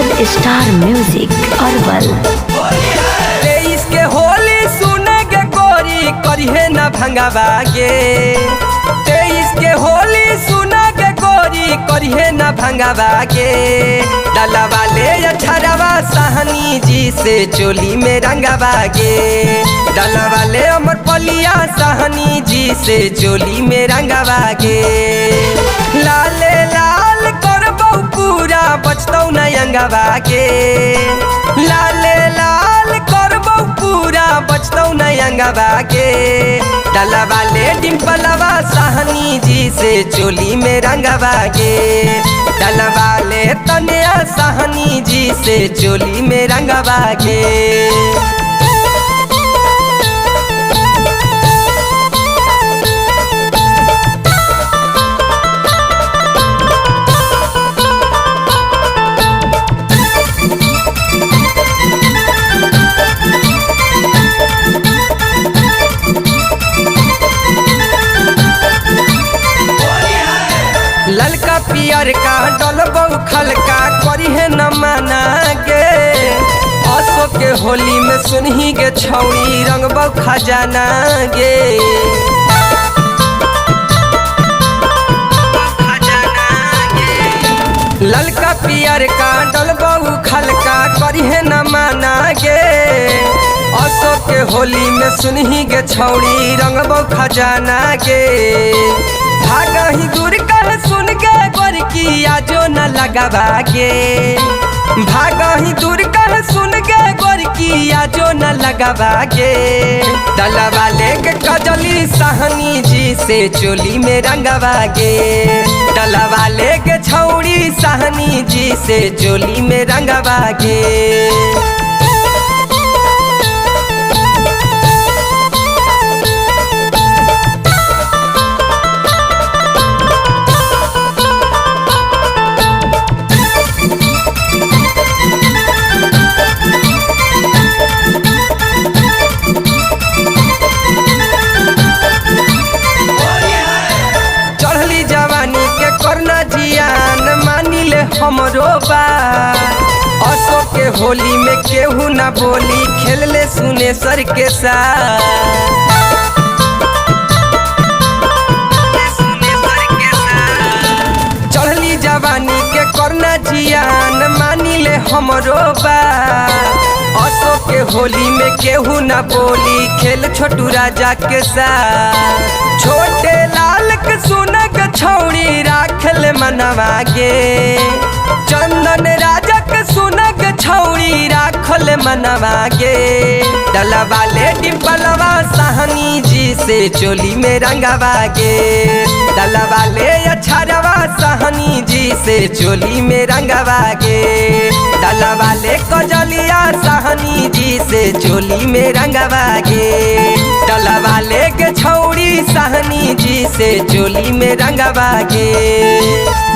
Super star music Arwal. 23 के होली सुने के गोरी करिहे न भंगावा गे। 23 के होली सुने के गोरी करिहे न भंगावा गे। डाला वाले अछरवा सहनी जी से चोली में रंगावा गे। डाला वाले अमर पलिया सहनी जी से चोली में रंगावा गे। लाले लाल करबौ पूरा बचतौ न अंगवा गे। लाले लाल करबौ पूरा बचतौ न अंगवा गे। डाला वाले डिम्पलवा सहनी जी से चोली में रंगवा गे। डाला वाले तनिया सहनी जी से चोली में रंगवा गे। ललका पियर का डलबौ खलका करिहे न माना गे। असो के होली में सुनही गे छौड़ी रंगबौ खजाना गे। ललका पियर का डलबौ खलका करिहे न माना गे। असो के होली में सुनही गे छौड़ी रंगबौ खजाना गे। भागा ही दूर कर सुन के गोर की आजो न लगावा गे। भागा ही दूर कर सुन के गोर की आजो न लगावा गे। डाला वाले के कजली सहनी जी से चोली में रंगवा गे। डाला वाले के छौड़ी सहनी जी से चोली में रंगवा गे। करना जियान मानिले हमरो बात। असो के होली में केहू ना बोली खेलले सुने सर के साथ। चढ़ली जवानी के करना जियान मानिले हमरो बात। असो के होली में केहू ना बोली खेल छोटू राजा के साथ। छोटे लाल के सुनक छौड़ी राखल मनवा गे। चंदन राजा के सुनक छौड़ी राखल मनवा गे। डाला वाले डिम्पलवा सहनी जी से चोली में रंगवा गे। डाला वाले अछरवा सहनी जी से चोली में रंगवा गे। डाला वाले कजलिया सहनी जी से चोली में रंगवा गे। डाला वाले के छौड़ी सहनी जी से चोली में रंगवा गे।